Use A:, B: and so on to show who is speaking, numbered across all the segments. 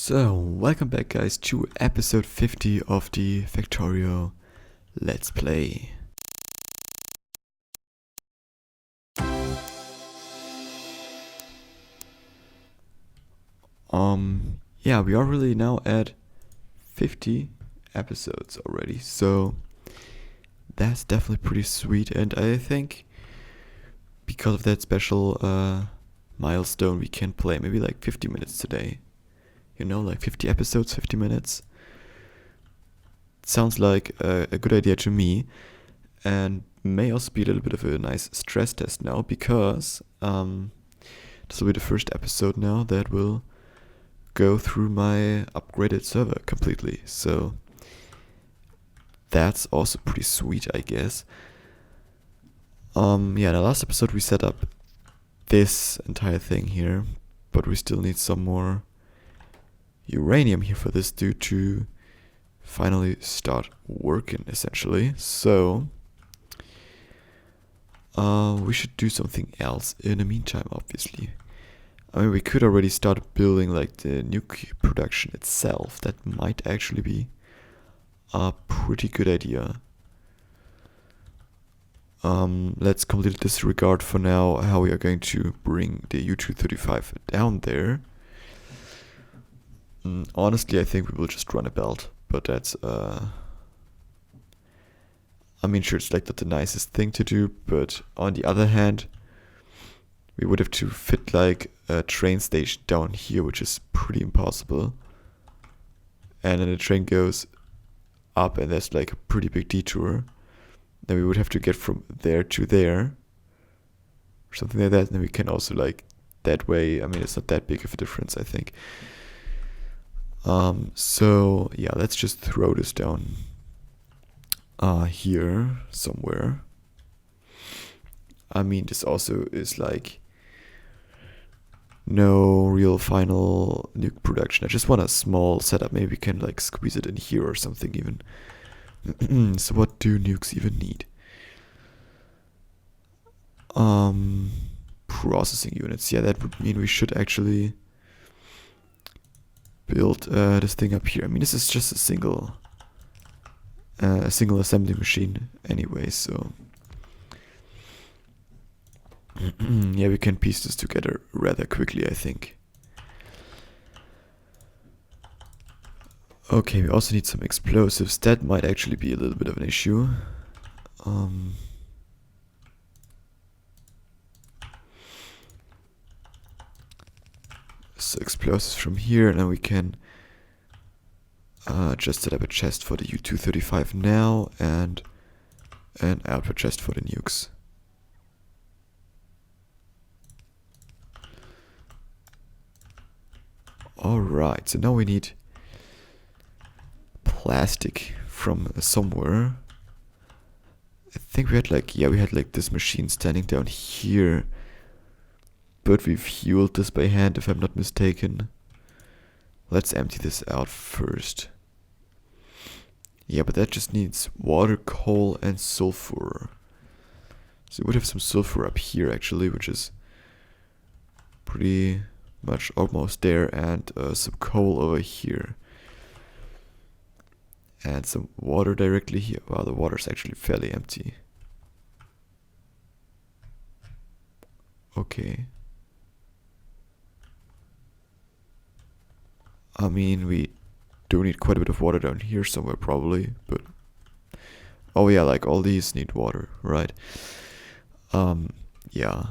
A: So, welcome back guys to episode 50 of the Factorio Let's Play. Yeah, we are really now at 50 episodes already, so that's definitely pretty sweet, and I think because of that special milestone we can play maybe like 50 minutes today. You know, like 50 episodes, 50 minutes. Sounds like a good idea to me, and may also be a little bit of a nice stress test now, because this will be the first episode now that will go through my upgraded server completely. So that's also pretty sweet, I guess. Yeah, in the last episode we set up this entire thing here, but we still need some more uranium here for this dude to finally start working, essentially. So we should do something else in the meantime, obviously. I mean, we could already start building like the nuke production itself. That might actually be a pretty good idea. Let's completely disregard for now how we are going to bring the U-235 down there. Honestly, I think we will just run a belt, but that's I mean, sure, it's like not the nicest thing to do, but on the other hand, we would have to fit like a train station down here, which is pretty impossible. And then the train goes up and there's like a pretty big detour. Then we would have to get from there to there, or something like that. And then we can also like that way. I mean, it's not that big of a difference, I think. So yeah, let's just throw this down here somewhere. I mean, this also is like no real final nuke production. I just want a small setup. Maybe we can like squeeze it in here or something even. So what do nukes even need? Processing units. Yeah, that would mean we should actually build this thing up here. I mean, this is just a single assembly machine anyway, so yeah, we can piece this together rather quickly, I think. Okay, we also need some explosives. That might actually be a little bit of an issue. So explosives from here, and then we can just set up a chest for the U-235 now, and an output chest for the nukes. Alright, so now we need plastic from somewhere. I think we had like, yeah, we had like this machine standing down here, but we fueled this by hand, if I'm not mistaken. Let's empty this out first. Yeah, but that just needs water, coal, and sulfur. So we would have some sulfur up here actually, which is pretty much almost there, and some coal over here. And some water directly here. Wow, the water is actually fairly empty. Okay. I mean, we do need quite a bit of water down here somewhere probably, but oh yeah, like all these need water, right? Yeah.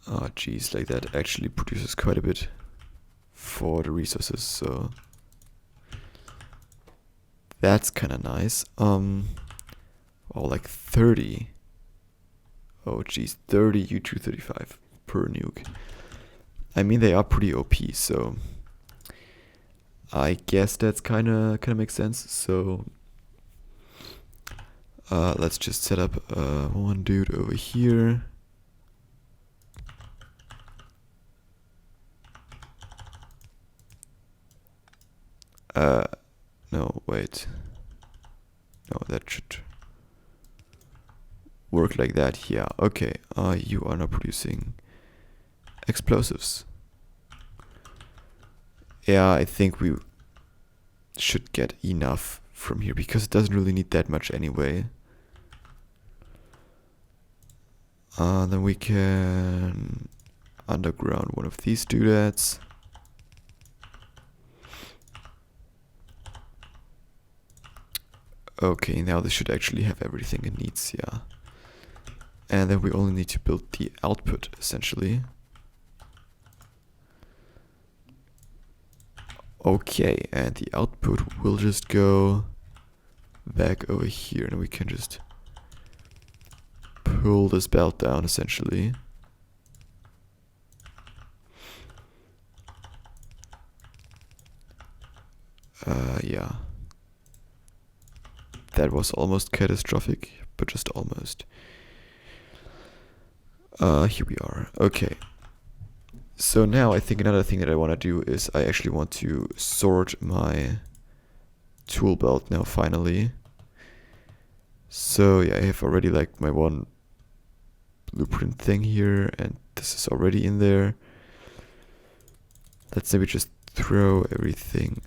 A: Oh geez, like that actually produces quite a bit for the resources, so that's kind of nice. Oh, like 30. Oh geez, 30 U-235 per nuke. I mean, they are pretty OP, so I guess that's kind of makes sense. So let's just set up one dude over here. No, wait. No, that should work like that. Yeah, okay. You are not producing explosives. Yeah, I think we should get enough from here because it doesn't really need that much anyway. Then we can underground one of these doodads. Okay, now this should actually have everything it needs, yeah. And then we only need to build the output, essentially. Okay, and the output will just go back over here, and we can just pull this belt down, essentially. Yeah. That was almost catastrophic, but just almost. Here we are. Okay. So now I think another thing that I want to do is I actually want to sort my tool belt now finally. So yeah, I have already like my one blueprint thing here, and this is already in there. Let's maybe just throw everything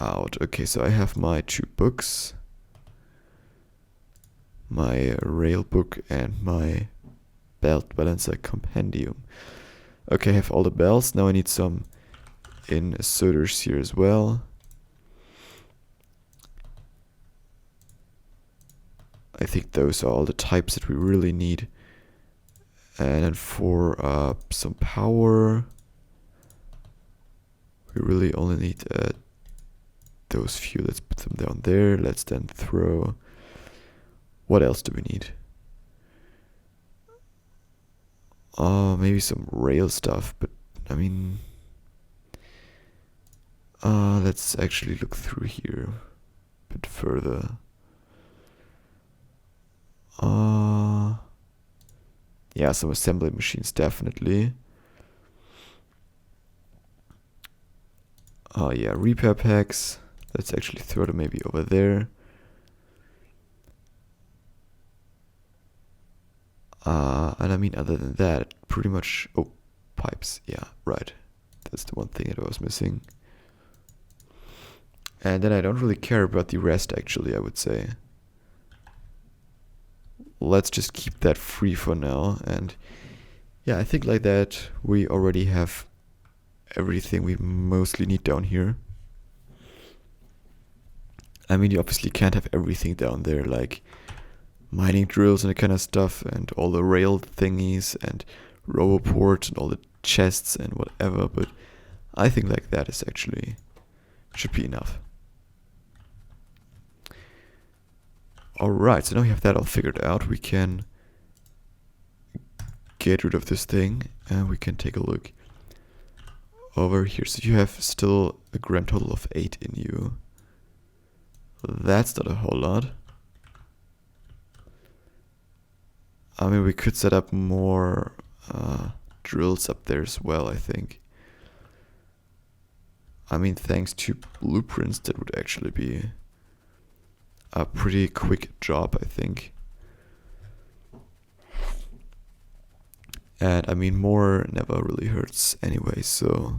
A: out. Okay, so I have my 2 books, my rail book and my belt balancer compendium. Okay, I have all the belts. Now I need some inserters here as well. I think those are all the types that we really need. And then for some power, we really only need those few. Let's put them down there. Let's then throw... What else do we need? Maybe some rail stuff, but I mean... let's actually look through here a bit further. Yeah, some assembly machines, definitely. Yeah, repair packs. Let's actually throw them maybe over there. And I mean, other than that, pretty much... Oh, pipes. Yeah, right. That's the one thing that I was missing. And then I don't really care about the rest, actually, I would say. Let's just keep that free for now. And yeah, I think like that we already have everything we mostly need down here. I mean, you obviously can't have everything down there, like mining drills and that kind of stuff, and all the rail thingies, and roboports, and all the chests, and whatever, but I think like that is actually, should be enough. Alright, so now we have that all figured out. We can get rid of this thing, and we can take a look over here. So you have still a grand total of 8 in you. That's not a whole lot. I mean, we could set up more drills up there as well, I think. I mean, thanks to blueprints, that would actually be a pretty quick job, I think. And I mean, more never really hurts anyway, so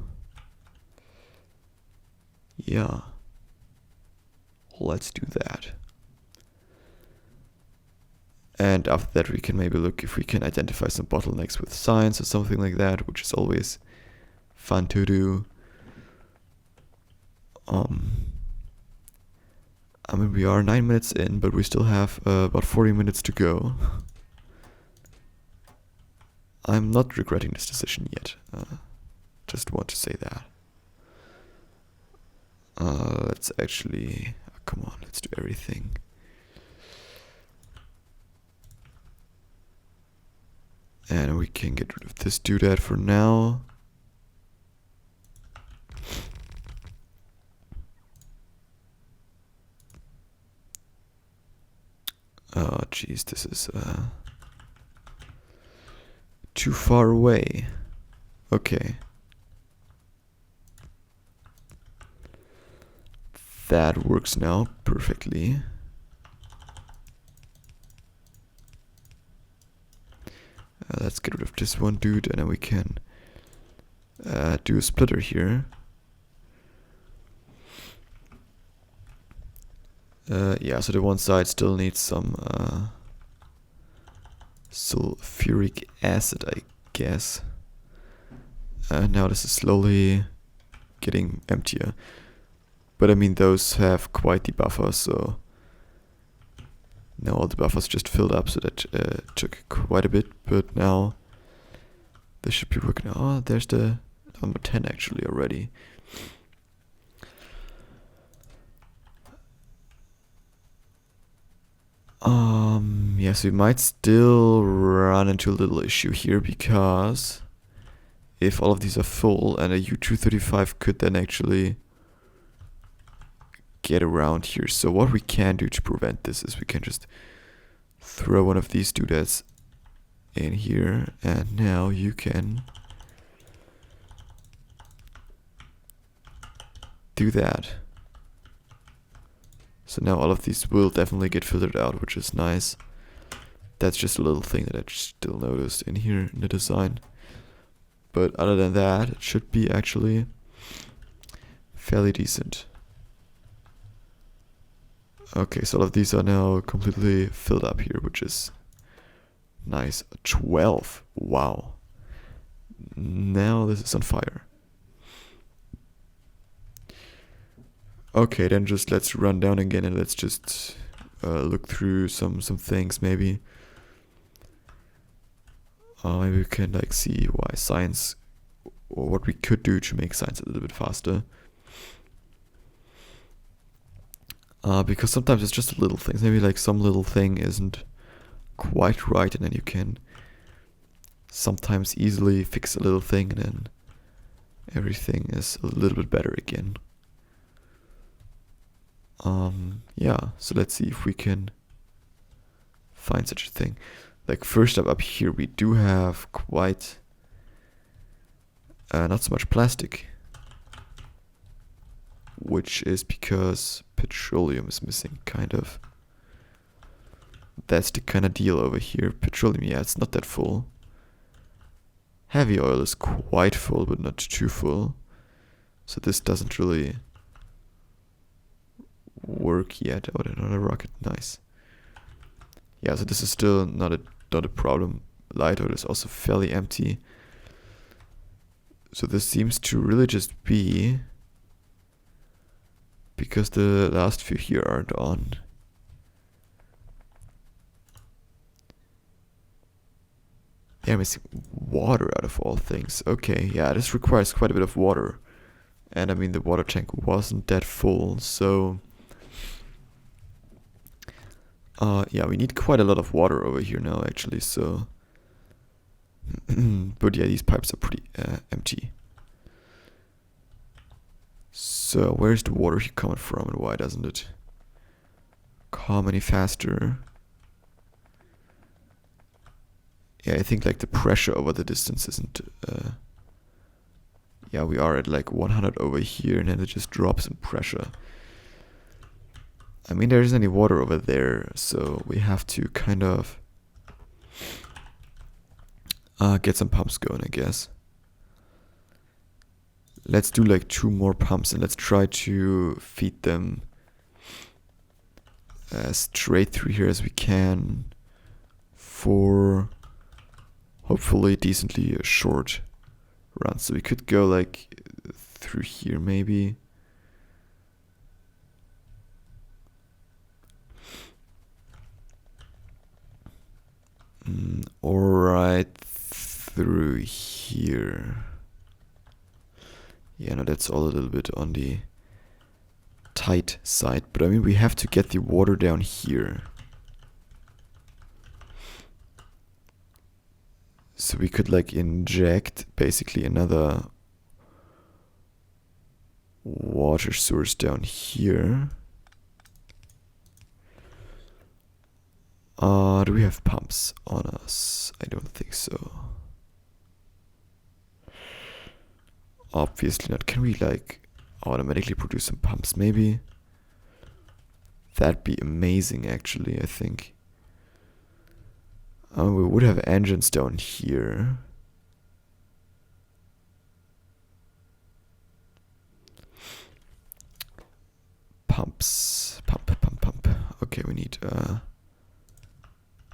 A: yeah, let's do that. And after that we can maybe look if we can identify some bottlenecks with science or something like that, which is always fun to do. I mean, we are 9 minutes in, but we still have about 40 minutes to go. I'm not regretting this decision yet. Just want to say that. Let's actually... come on, let's do everything. And we can get rid of this doodad for now. Oh, jeez, this is too far away. Okay. That works now perfectly. Let's get rid of this one dude, and then we can do a splitter here. Yeah, so the one side still needs some sulfuric acid, I guess. Now this is slowly getting emptier. But I mean, those have quite the buffer, so now all the buffers just filled up, so that took quite a bit. But now this should be working. Oh, there's the number 10 actually already. Yes, we might still run into a little issue here, because if all of these are full, and a U235 could then actually get around here. So what we can do to prevent this is we can just throw one of these doodads in here, and now you can do that. So now all of these will definitely get filtered out, which is nice. That's just a little thing that I still noticed in here in the design. But other than that, it should be actually fairly decent. Okay, so all of these are now completely filled up here, which is nice. 12. Wow. Now this is on fire. Okay, then just let's run down again and let's just look through some things maybe. Maybe we can like see why science, or what we could do to make science a little bit faster. Because sometimes it's just little things. Maybe like some little thing isn't quite right, and then you can sometimes easily fix a little thing, and then everything is a little bit better again. Yeah, so let's see if we can find such a thing. Like first up here we do have quite not so much plastic, which is because petroleum is missing, kind of. That's the kind of deal over here. Petroleum, yeah, it's not that full. Heavy oil is quite full, but not too full. So this doesn't really work yet. Oh, another rocket, nice. Yeah, so this is still not a problem. Light oil is also fairly empty. So this seems to really just be because the last few here aren't on. They're missing water out of all things. Okay, yeah, this requires quite a bit of water. And I mean, the water tank wasn't that full, so yeah, we need quite a lot of water over here now, actually, so but yeah, these pipes are pretty empty. So where's the water here coming from, and why doesn't it come any faster? Yeah, I think like the pressure over the distance isn't yeah, we are at like 100 over here, and then it just drops in pressure. I mean, there isn't any water over there, so we have to kind of get some pumps going, I guess. Let's do like 2 more pumps, and let's try to feed them straight through here as we can for hopefully decently a short run. So we could go like through here maybe. Or right through here. Yeah, no, that's all a little bit on the tight side. But I mean, we have to get the water down here. So we could like inject basically another water source down here. Do we have pumps on us? I don't think so. Obviously not. Can we like automatically produce some pumps maybe? That'd be amazing actually, I think. We would have engines down here. Pumps. Pump. Okay, we need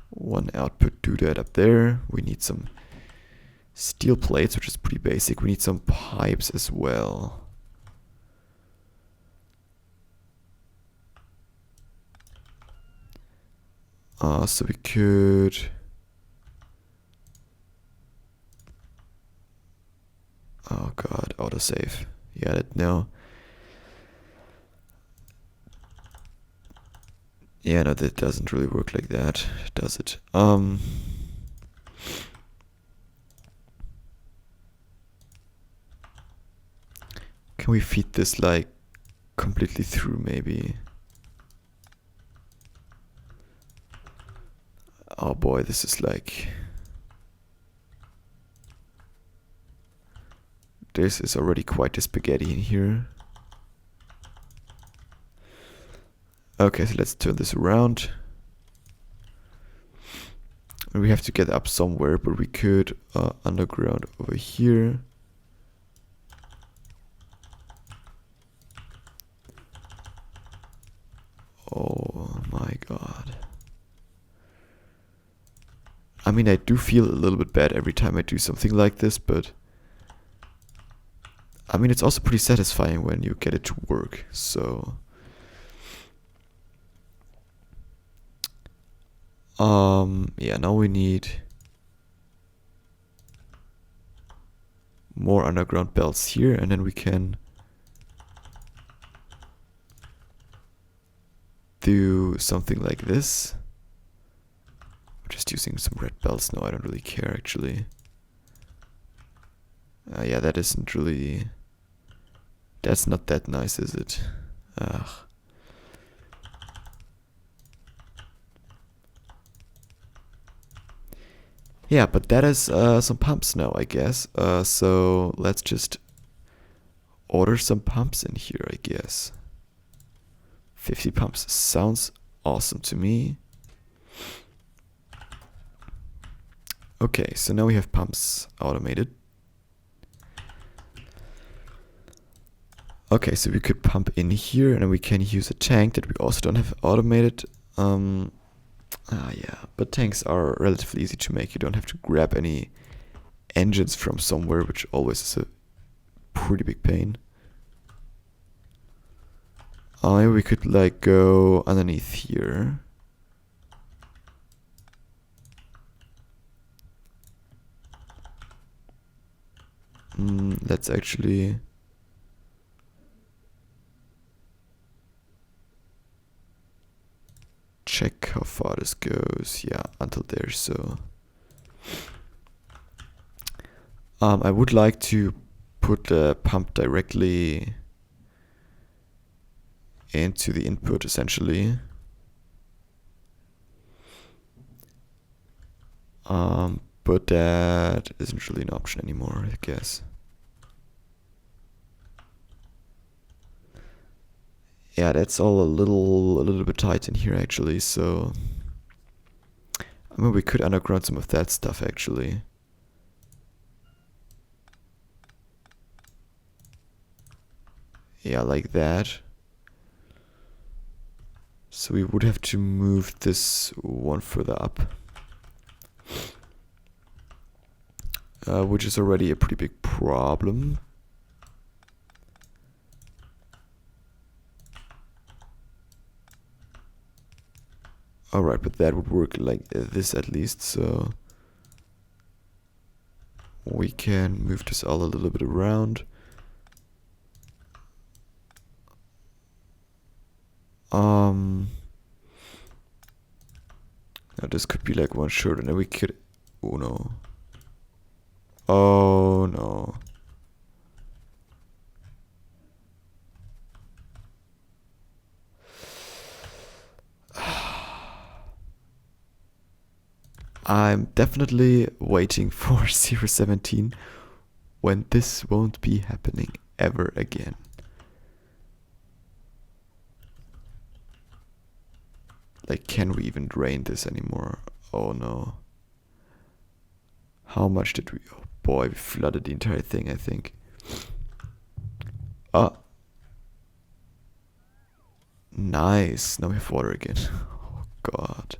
A: one output doodad up there. We need some steel plates, which is pretty basic. We need some pipes as well. So we could... Oh god, autosave. Yeah, no. Yeah, no, that doesn't really work like that, does it? Can we feed this like completely through maybe? Oh boy, this is like... This is already quite a spaghetti in here. Okay, so let's turn this around. We have to get up somewhere, but we could underground over here. Oh my god. I mean, I do feel a little bit bad every time I do something like this, but... I mean, it's also pretty satisfying when you get it to work, so... Yeah, now we need... more underground belts here, and then we can... do something like this. Just using some red belts. No, I don't really care actually. Yeah, that isn't really... That's not that nice, is it? Ugh. Yeah, but that is some pumps now, I guess. So let's just order some pumps in here, I guess. 50 pumps sounds awesome to me. Okay, so now we have pumps automated. Okay, so we could pump in here, and then we can use a tank that we also don't have automated. Yeah, but tanks are relatively easy to make. You don't have to grab any engines from somewhere, which always is a pretty big pain. Maybe we could like go underneath here. Let's actually... check how far this goes. Yeah, until there, so... I would like to put the pump directly into the input, essentially. But that isn't really an option anymore, I guess. Yeah, that's all a little bit tight in here actually, so I mean we could underground some of that stuff actually. Yeah, like that. So we would have to move this one further up. Which is already a pretty big problem. Alright, but that would work like this at least, so we can move this all a little bit around. Now this could be like one short, and then we could... Oh no. Oh no. I'm definitely waiting for 017 when this won't be happening ever again. Like, can we even drain this anymore? Oh no. How much did we... Oh boy, we flooded the entire thing, I think. Ah. Nice. Now we have water again. Oh god.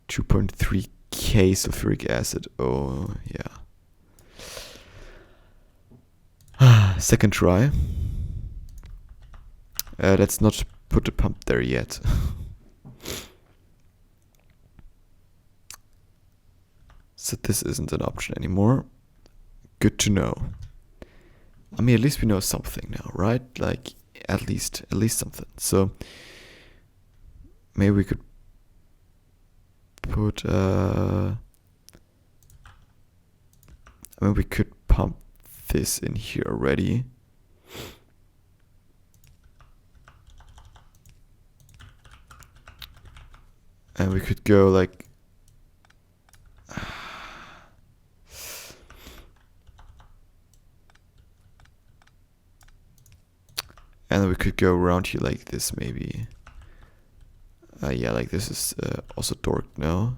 A: 2.3k sulfuric acid. Oh, yeah. Second try. Let's not put the pump there yet. So this isn't an option anymore. Good to know. I mean, at least we know something now, right? Like, at least something. So maybe we could put I mean, we could pump this in here already. And we could go like and then we could go around here like this maybe. Yeah, like this is also dorked now.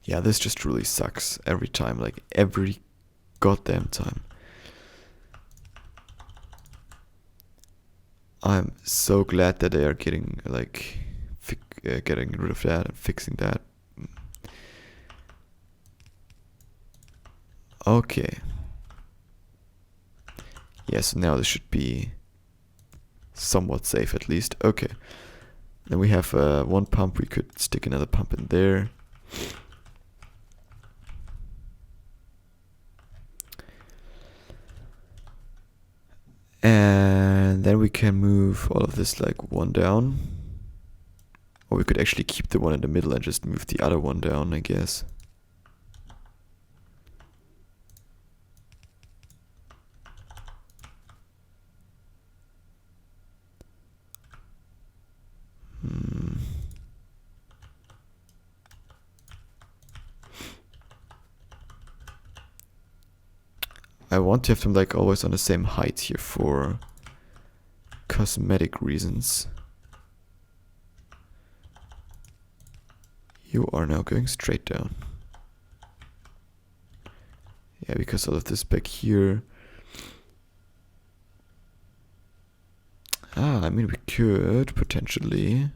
A: Yeah, this just really sucks every time, like every goddamn time. I'm so glad that they are getting like getting rid of that and fixing that. Okay. Yes, now this should be somewhat safe at least. Okay. Then we have one pump. We could stick another pump in there. And then we can move all of this like one down. Or we could actually keep the one in the middle and just move the other one down, I guess. I want to have them like always on the same height here for cosmetic reasons. You are now going straight down. Yeah, because all of this back here. I mean, we could potentially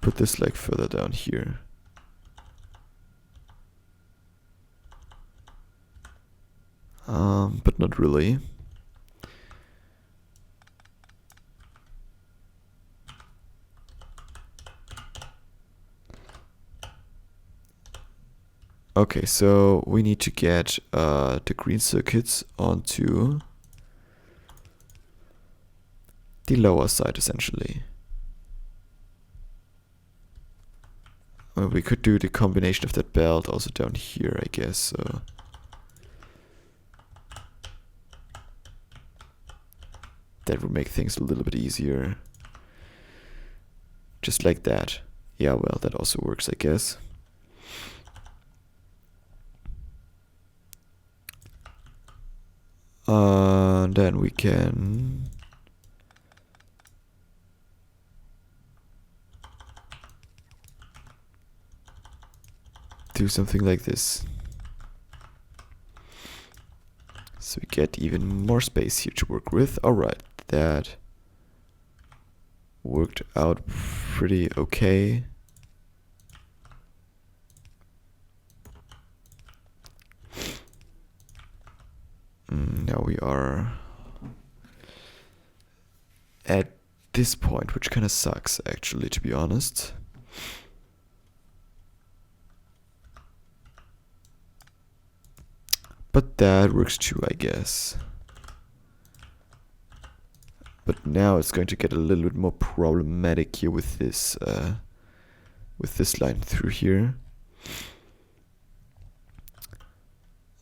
A: put this like further down here. But not really. Okay, so we need to get the green circuits onto the lower side, essentially. Well, we could do the combination of that belt also down here, I guess. So that would make things a little bit easier. Just like that. Yeah, well, that also works, I guess. Then we can do something like this. So we get even more space here to work with. Alright, that worked out pretty okay. Now we are at this point, which kind of sucks actually, to be honest. But that works too, I guess. But now it's going to get a little bit more problematic here with this line through here.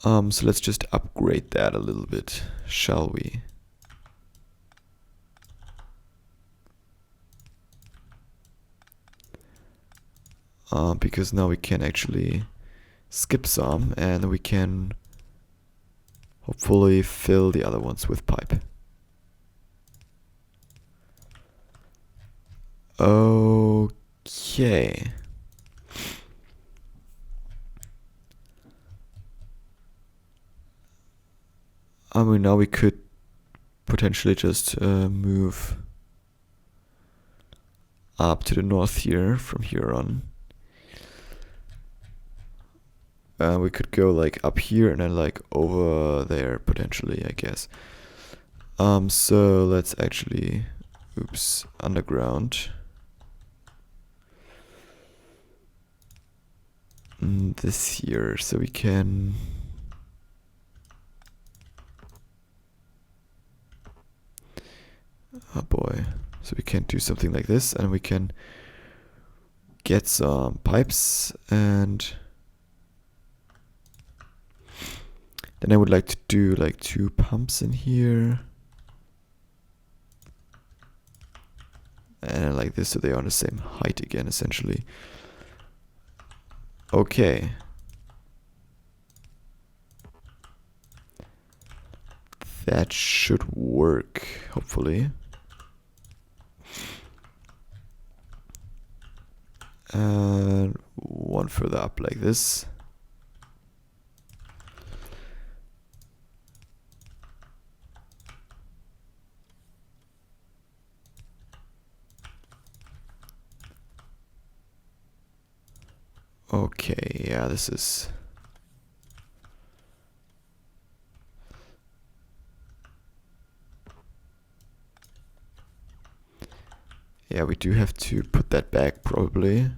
A: So let's just upgrade that a little bit, shall we? Because now we can actually skip some, and we can hopefully fill the other ones with pipe. Okay. I mean, now we could potentially just move up to the north here from here on. We could go like up here and then like over there potentially, I guess. So let's actually, oops, underground. This here, so we can. Oh boy. So we can do something like this, and we can get some pipes, and then I would like to do like 2 pumps in here. And like this, so they are on the same height again, essentially. Okay. That should work, hopefully. And one further up like this. Okay, yeah, this is... Yeah, we do have to put that back, probably.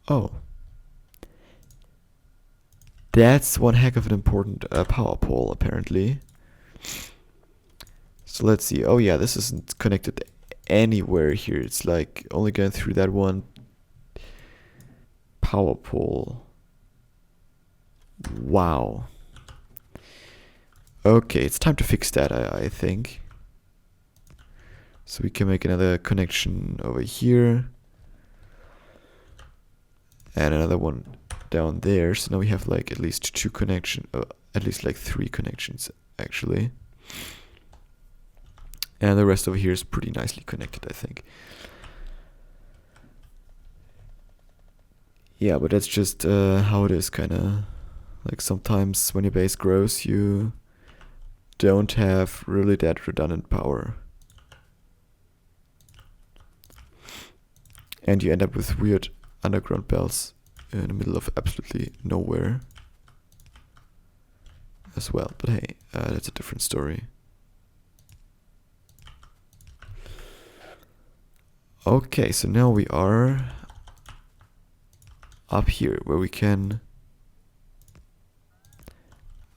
A: Oh. That's one heck of an important power pole, apparently. So let's see. Oh yeah, this isn't connected anywhere here. It's like only going through that one power pole. Wow. Okay, it's time to fix that, I think. So we can make another connection over here. And another one down there. So now we have like at least 2 connections. At least like 3 connections, actually. And the rest over here is pretty nicely connected, I think. Yeah, but that's just how it is, kind of. Like sometimes when your base grows, you don't have really that redundant power. And you end up with weird underground belts in the middle of absolutely nowhere as well. But hey, that's a different story. Okay, so now we are up here where we can,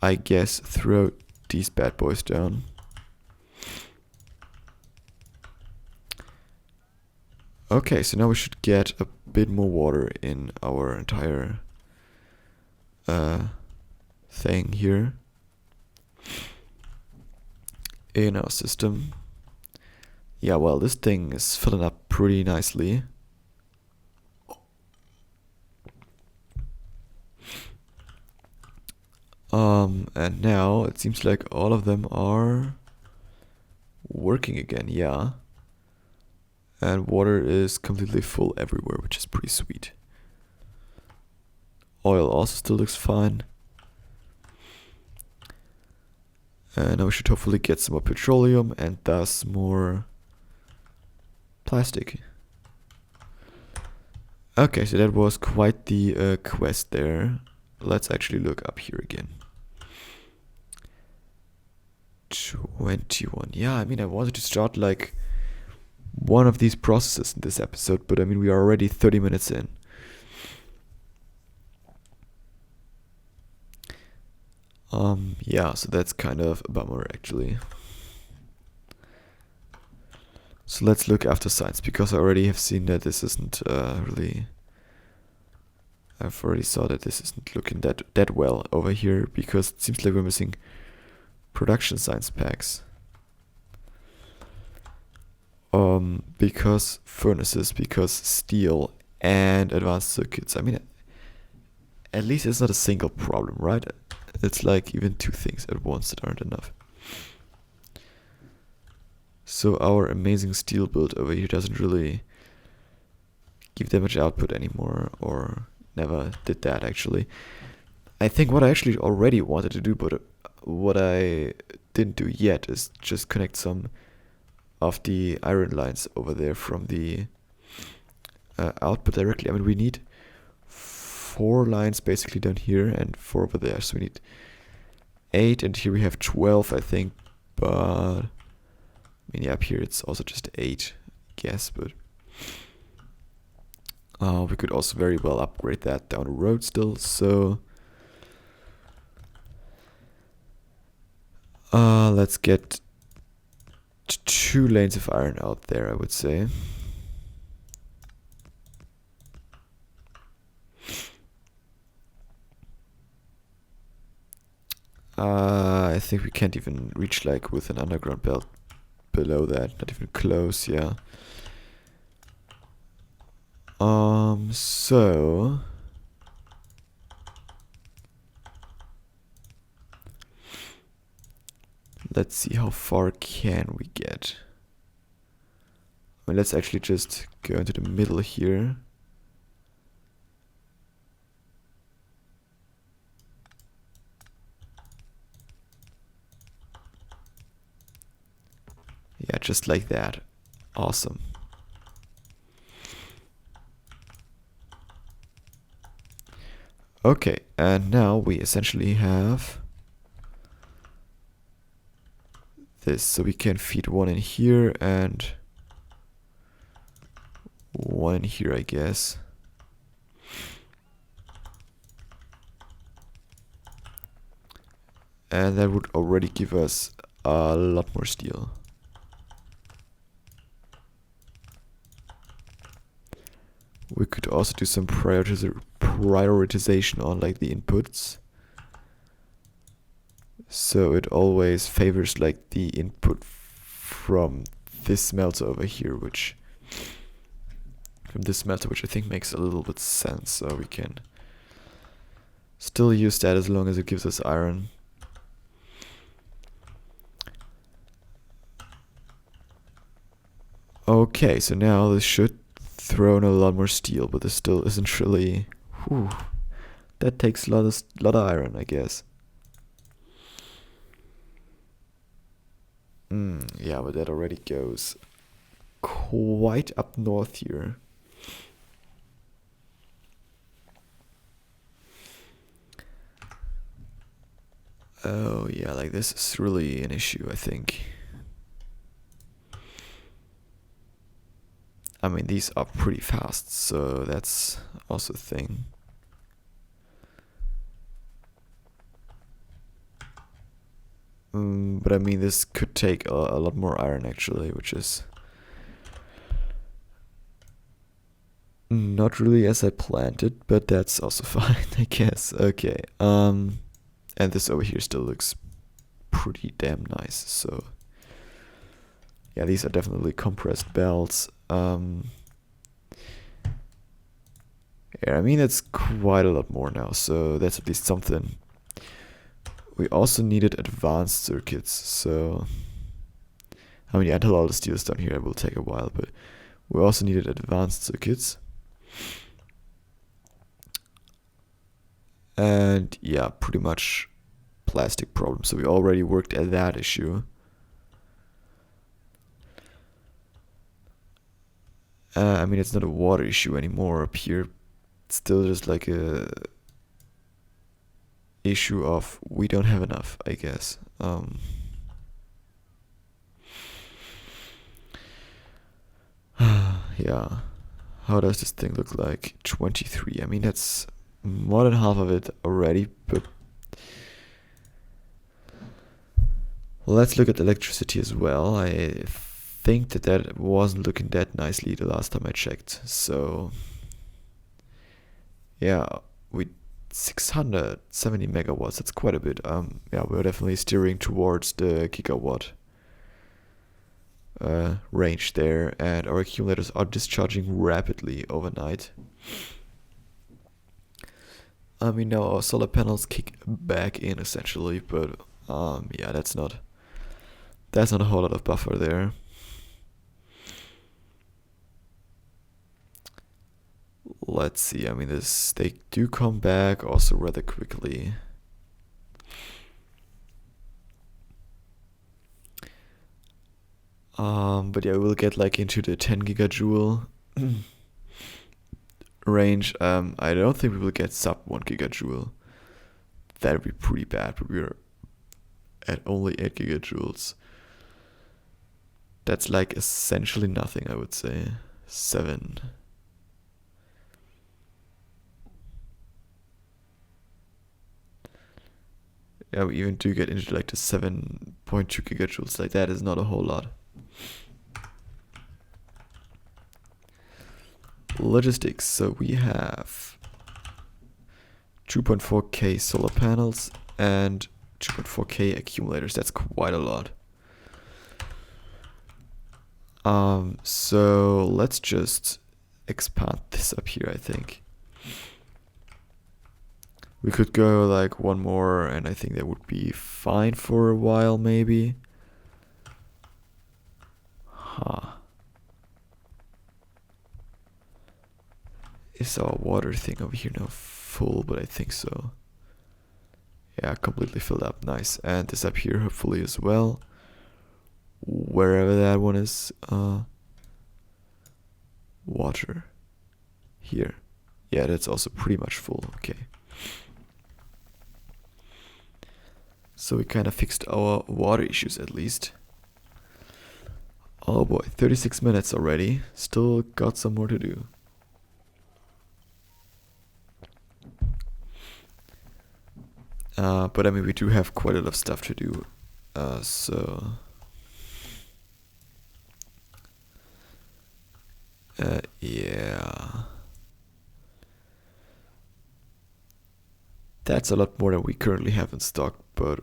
A: I guess, throw these bad boys down. Okay, so now we should get a bit more water in our entire thing here in our system. Yeah, well, this thing is filling up pretty nicely. And now it seems like all of them are working again, yeah. And water is completely full everywhere, which is pretty sweet. Oil also still looks fine. And now we should hopefully get some more petroleum and thus more plastic. Okay, so that was quite the quest there. Let's actually look up here again. 21. Yeah, I mean, I wanted to start like one of these processes in this episode, but I mean, we are already 30 minutes in. Yeah, so that's kind of a bummer, actually. So let's look after science, because I already have seen that this isn't really... I've already saw that this isn't looking that well over here, because it seems like we're missing production science packs. Because furnaces, because steel, and advanced circuits. I mean, at least it's not a single problem, right? It's like even two things at once that aren't enough. So our amazing steel build over here doesn't really give that much output anymore, or never did that actually. I think what I actually already wanted to do, but what I didn't do yet, is just connect some of the iron lines over there from the output directly. I mean, we need 4 lines basically down here and 4 over there, so we need 8, and here we have 12, I think, but I mean, yeah, up here it's also just 8, I guess, but we could also very well upgrade that down the road still, so let's get 2 lanes of iron out there, I would say. I think we can't even reach like with an underground belt below that, not even close, yeah. So let's see how far can we get. I mean, let's actually just go into the middle here. Yeah, just like that. Awesome. Okay, and now we essentially have this, so we can feed 1 in here and 1 in here, I guess. And that would already give us a lot more steel. We could also do some prioritization on like the inputs. So it always favors like the input from this smelter over here, which I think makes a little bit sense. So we can still use that as long as it gives us iron. Okay, so now this should throw in a lot more steel, but this still isn't really. Whew, that takes a lot of iron, I guess. Yeah, but that already goes quite up north here. Oh yeah, like this is really an issue, I think. I mean, these are pretty fast, so that's also a thing. But I mean, this could take a lot more iron actually, which is not really as I planned it, but that's also fine, I guess. Okay, and this over here still looks pretty damn nice, so yeah, these are definitely compressed belts. Yeah, I mean, it's quite a lot more now, so that's at least something. We also needed advanced circuits, so I mean, until all the steel is done here, it will take a while, but we also needed advanced circuits. And yeah, pretty much plastic problem, so we already worked at that issue. I mean, it's not a water issue anymore up here. It's still just like a issue of we don't have enough, I guess. Yeah. How does this thing look like? 23. I mean, that's more than half of it already, but let's look at electricity as well. I think that wasn't looking that nicely the last time I checked. So yeah, we 670 megawatts. That's quite a bit. Yeah, we're definitely steering towards the gigawatt range there, and our accumulators are discharging rapidly overnight. I mean, now our solar panels kick back in essentially, but yeah, that's not a whole lot of buffer there. Let's see. I mean, they do come back also rather quickly. But yeah, we'll get like into the 10 gigajoule range. I don't think we will get sub 1 gigajoule. That would be pretty bad, but we're at only 8 gigajoules. That's like essentially nothing, I would say. 7. Yeah, we even do get into like the 7.2 gigajoules. Like that is not a whole lot. Logistics. So we have 2.4K solar panels and 2.4K accumulators. That's quite a lot. So let's just expand this up here, I think. We could go like one more, and I think that would be fine for a while, maybe. Huh. Is our water thing over here now full? But I think so. Yeah, completely filled up. Nice. And this up here, hopefully, as well. Wherever that one is. Water. Here. Yeah, that's also pretty much full. Okay. So we kind of fixed our water issues at least. Oh boy, 36 minutes already. Still got some more to do. But I mean, we do have quite a lot of stuff to do. Yeah. That's a lot more than we currently have in stock, but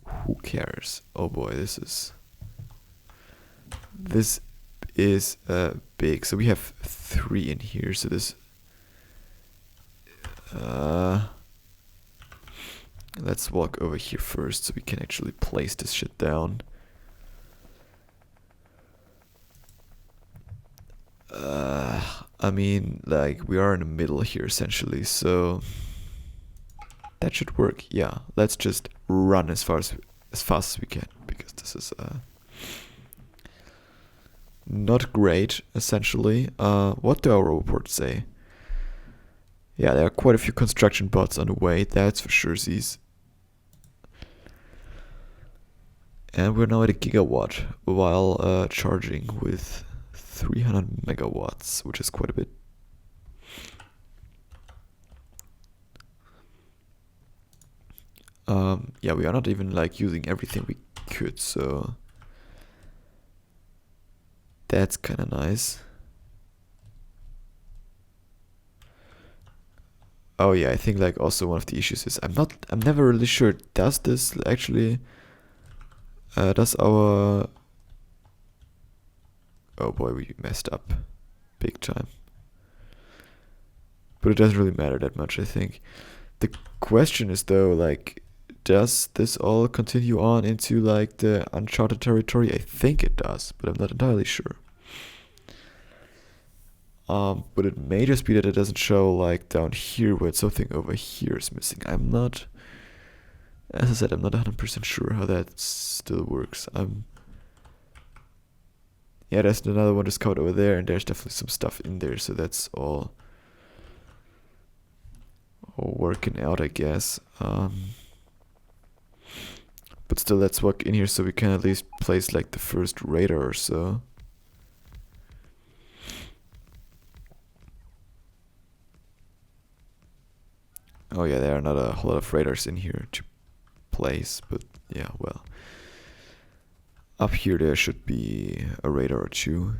A: who cares? Oh boy, this is big. So we have 3 in here, so this let's walk over here first so we can actually place this shit down. I mean, like, we are in the middle here essentially, so that should work. Yeah, let's just run as fast as we can, because this is not great essentially. What do our reports say? Yeah, there are quite a few construction bots on the way, that's for sure. And we're now at a gigawatt while charging with 300 megawatts, which is quite a bit. Yeah, we are not even like using everything we could, so that's kind of nice. Oh yeah, I think like also one of the issues is I'm never really sure, does this actually does our oh boy, we messed up big time. But it doesn't really matter that much, I think. The question is though, like, does this all continue on into like the uncharted territory? I think it does, but I'm not entirely sure. But it may just be that it doesn't show like down here where something over here is missing. As I said, I'm not 100% sure how that still works. Yeah, there's another one discovered over there, and there's definitely some stuff in there, so that's all working out, I guess. But still, let's walk in here so we can at least place like the first radar or so. Oh yeah, there are not a whole lot of radars in here to place, but yeah, well. Up here there should be a radar or 2.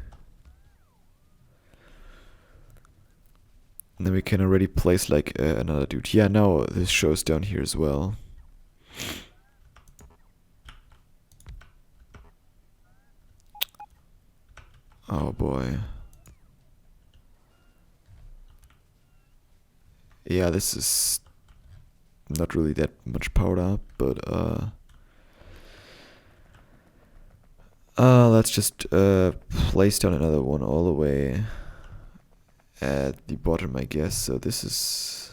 A: And then we can already place like another dude. Yeah, now this shows down here as well. Oh boy. Yeah, this is not really that much powered up, but let's just place down another one all the way at the bottom, I guess. So this is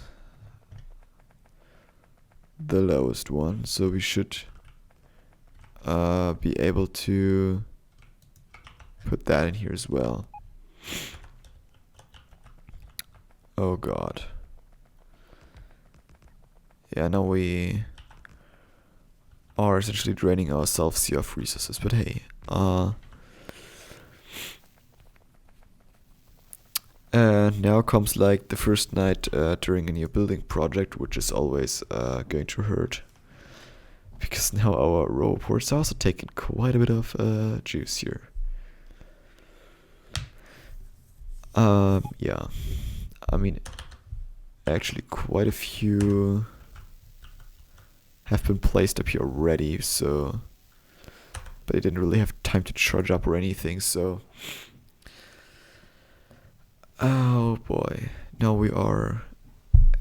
A: the lowest one, so we should be able to put that in here as well. Oh god. Yeah, now we are essentially draining ourselves here of resources, but hey, and now comes like the first night during a new building project, which is always going to hurt, because now our roboports are also taking quite a bit of juice here. Yeah, I mean, actually quite a few have been placed up here already, so, but they didn't really have time to charge up or anything, so. Oh boy, now we are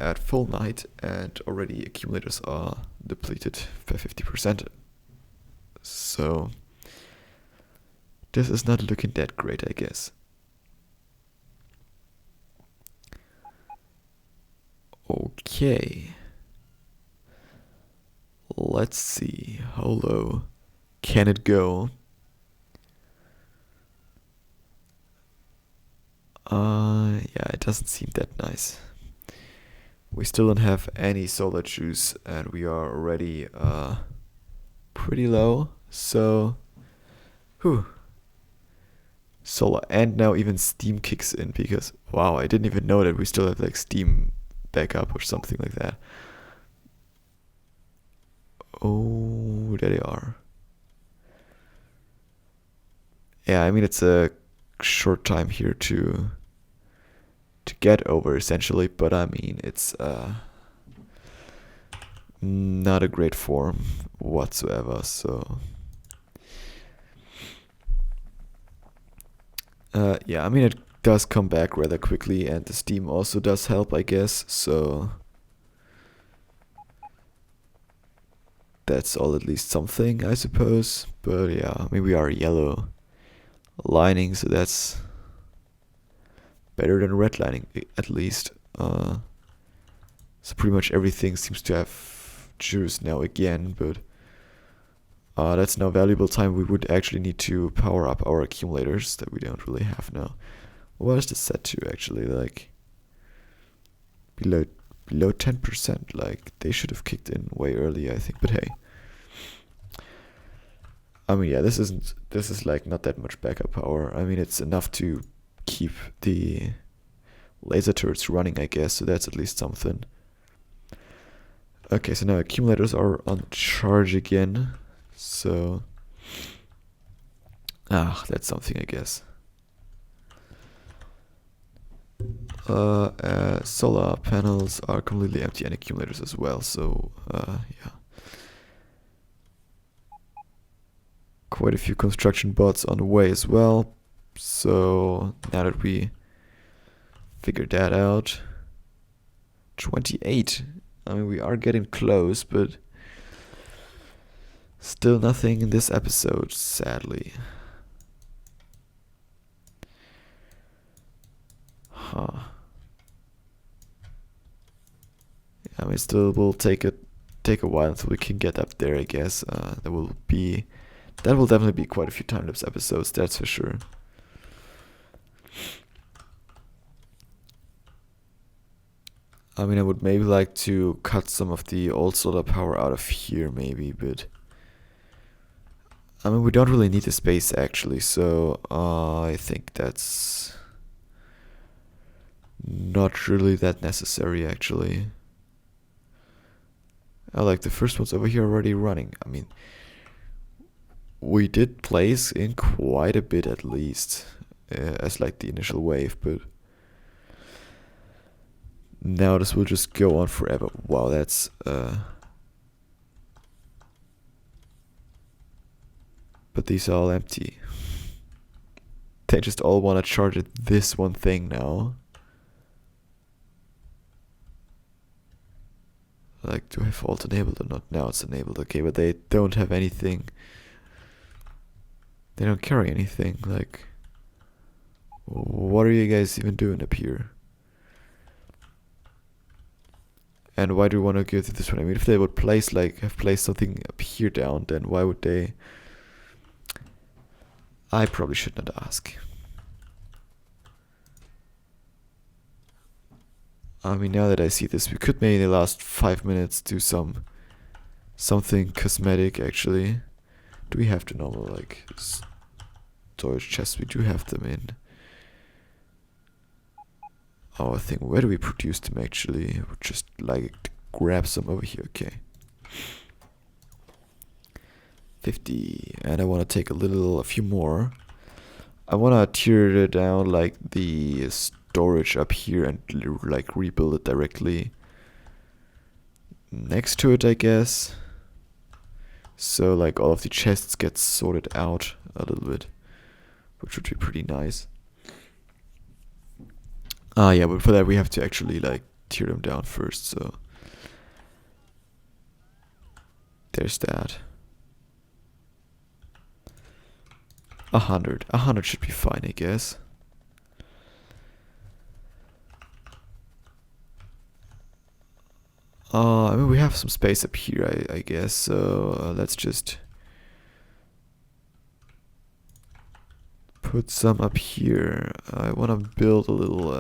A: at full night and already accumulators are depleted by 50%. So this is not looking that great, I guess. Okay. Let's see, how low can it go? Yeah, it doesn't seem that nice. We still don't have any solar juice and we are already pretty low, so whew. Solar, and now even steam kicks in, because wow, I didn't even know that we still have like steam backup or something like that. Oh, there they are. Yeah, I mean, it's a short time here to get over essentially, but I mean, it's not a great form whatsoever, so yeah, I mean, it does come back rather quickly, and the steam also does help, I guess, so that's all at least something, I suppose. But yeah, I mean, we are yellow lining, so that's better than red lining, at least. So pretty much everything seems to have juice now again, but that's now valuable time. We would actually need to power up our accumulators that we don't really have now. What is this set to actually? Like below 10%. Like they should have kicked in way earlier, I think. But hey, I mean, yeah, this is like not that much backup power. I mean, it's enough to keep the laser turrets running, I guess. So that's at least something. Okay, so now accumulators are on charge again. So that's something, I guess. Solar panels are completely empty and accumulators as well, so yeah. Quite a few construction bots on the way as well. So now that we figured that out, 28. I mean, we are getting close, but still nothing in this episode, sadly. Huh. I mean, still will take a while until we can get up there, I guess. That will definitely be quite a few time-lapse episodes, that's for sure. I mean, I would maybe like to cut some of the old solar power out of here, maybe, but I mean, we don't really need the space actually, so I think that's not really that necessary actually. I like the first ones over here already running. I mean, we did place in quite a bit at least as like the initial wave, but now this will just go on forever. Wow, that's but these are all empty. They just all want to charge at this one thing now. Like, do I have alt enabled or not? Now it's enabled. Okay, but they don't have anything. They don't carry anything. Like, what are you guys even doing up here? And why do you want to go to this one? I mean, if they would place, like, have placed something up here down, then why would they? I probably should not ask. I mean, now that I see this, we could maybe in the last 5 minutes do something cosmetic, actually. Do we have the normal, like, storage chests? We do have them in our thing. Where do we produce them, actually? We'll just, like, grab some over here. Okay. 50. And I want to take a few more. I want to tear it down, like, the storage up here and, like, rebuild it directly next to it, I guess. So, like, all of the chests get sorted out a little bit, which would be pretty nice. Yeah, but for that we have to actually, like, tear them down first, so there's that. 100 should be fine, I guess. I mean, we have some space up here, I guess, so let's just put some up here. I want to build a little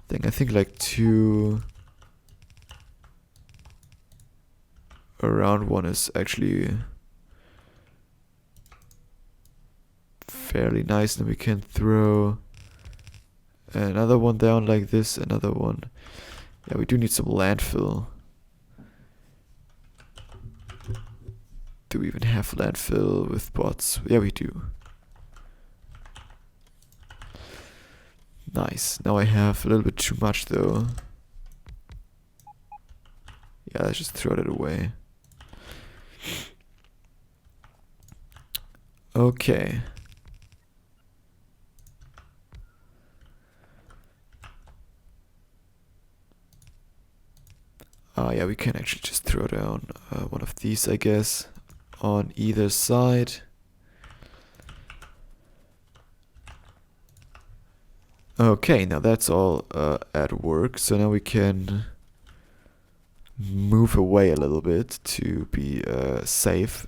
A: thing. I think like 2 around one is actually fairly nice. Then we can throw another one down like this, another one. Yeah, we do need some landfill. Do we even have landfill with bots? Yeah, we do. Nice. Now I have a little bit too much though. Yeah, let's just throw that away. Okay. Yeah, we can actually just throw down one of these, I guess, on either side. Okay, now that's all at work. So now we can move away a little bit to be safe.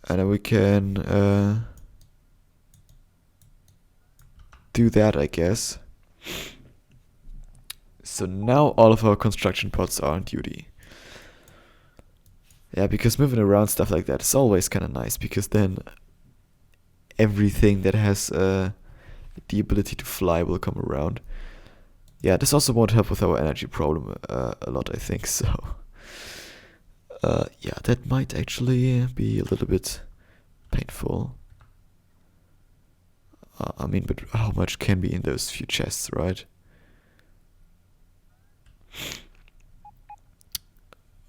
A: And then we can do that, I guess. So now all of our construction pods are on duty. Yeah, because moving around stuff like that is always kind of nice, because then everything that has the ability to fly will come around. Yeah, this also won't help with our energy problem a lot, I think, so yeah, that might actually be a little bit painful. I mean, but how much can be in those few chests, right?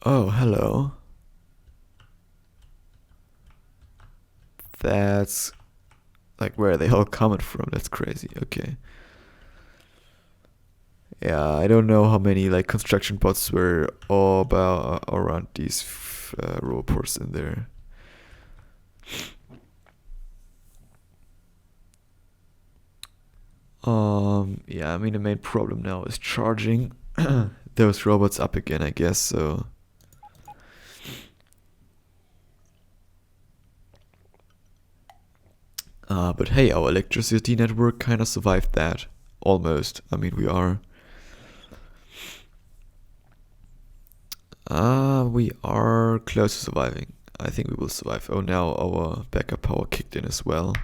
A: Oh, hello. That's like where are they all coming from? That's crazy. Okay. Yeah, I don't know how many like construction bots were all about around these roboports in there. Yeah, I mean the main problem now is charging those robots up again, I guess, so but hey, our electricity network kind of survived that. Almost. I mean, we are close to surviving. I think we will survive. Oh, now our backup power kicked in as well.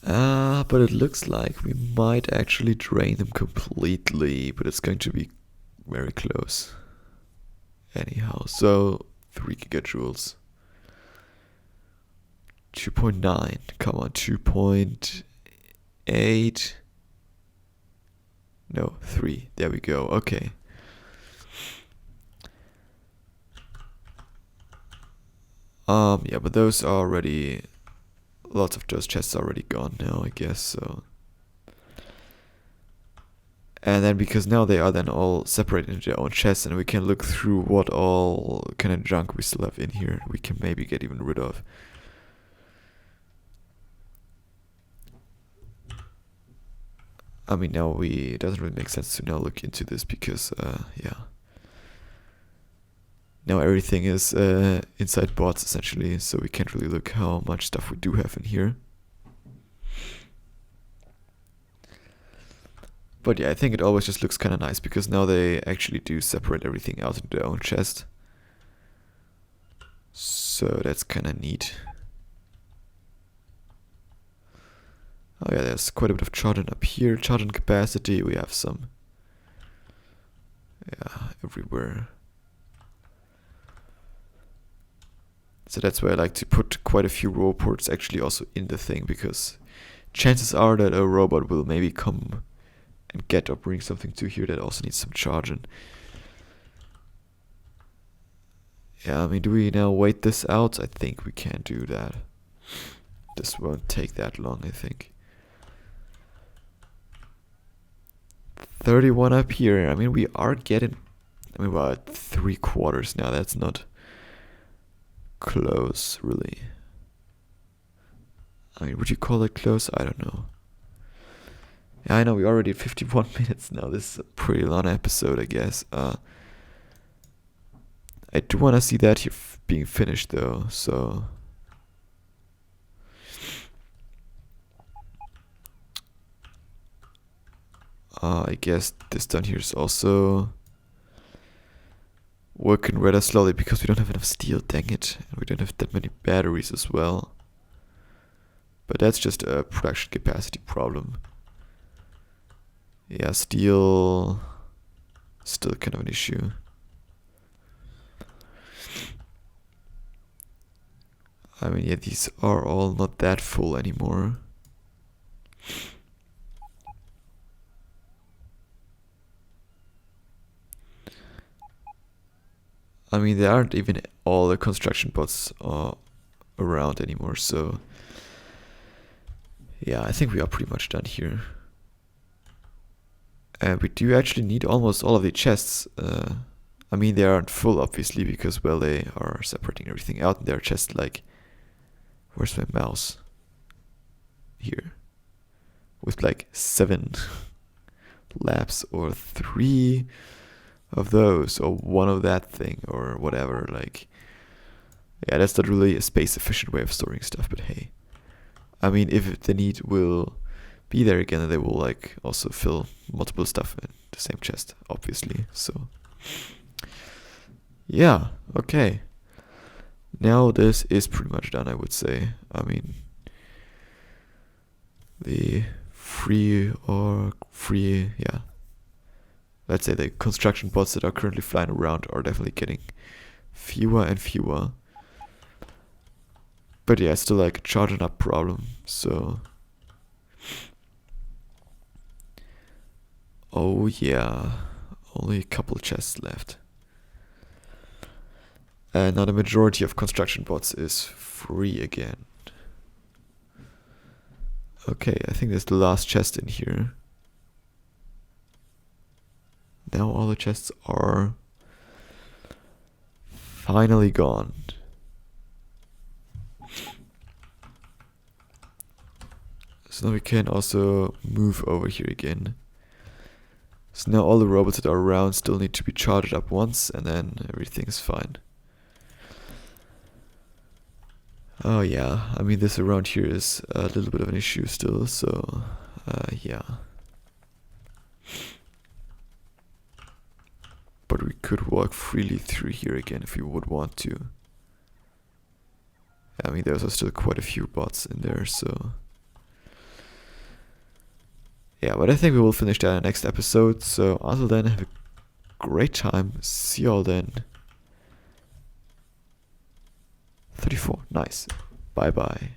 A: But it looks like we might actually drain them completely, but it's going to be very close. Anyhow, so 3 gigajoules. 2.9, come on, 2.8. No, 3. There we go. Okay. Yeah, but those are already, lots of those chests are already gone now, I guess, so. And then because now they are then all separated into their own chests, and we can look through what all kind of junk we still have in here we can maybe get even rid of. I mean, now it doesn't really make sense to now look into this because, yeah. Now everything is inside bots essentially, so we can't really look how much stuff we do have in here. But yeah, I think it always just looks kind of nice because now they actually do separate everything out into their own chest. So that's kind of neat. Oh yeah, there's quite a bit of charging up here. Charging capacity, we have some. Yeah, everywhere. So that's why I like to put quite a few robots actually also in the thing, because chances are that a robot will maybe come and get or bring something to here that also needs some charging. Yeah, I mean, do we now wait this out? I think we can do that. This won't take that long, I think. 31 up here. I mean, we are getting... I mean, we're at 3/4 now. That's not close, really. I mean, would you call it close? I don't know. Yeah, I know, we already at 51 minutes now. This is a pretty long episode, I guess. I do want to see that here being finished, though, so... I guess this down here is also working rather slowly because we don't have enough steel, dang it. And we don't have that many batteries as well. But that's just a production capacity problem. Yeah, steel... still kind of an issue. I mean, yeah, these are all not that full anymore. I mean, there aren't even all the construction bots around anymore, so... yeah, I think we are pretty much done here. And we do actually need almost all of the chests. I mean, they aren't full, obviously, because, well, they are separating everything out, and they're just like... where's my mouse? Here. With like 7 labs, or 3 of those, or 1 of that thing, or whatever. Like, yeah, that's not really a space efficient way of storing stuff, but hey. I mean, if the need will be there again, they will like also fill multiple stuff in the same chest, obviously. So yeah, okay. Now this is pretty much done, I would say. I mean, the yeah. Let's say the construction bots that are currently flying around are definitely getting fewer and fewer. But yeah, it's still like a charging up problem, so... oh yeah, only a couple chests left. And now the majority of construction bots is free again. Okay, I think there's the last chest in here. Now all the chests are finally gone. So now we can also move over here again. So now all the robots that are around still need to be charged up once, and then everything's fine. Oh yeah, I mean, this around here is a little bit of an issue still, so yeah. But we could walk freely through here again if we would want to. I mean, there's still quite a few bots in there, so... yeah, but I think we will finish that in the next episode, so until then, have a great time. See y'all then. 34, nice. Bye bye.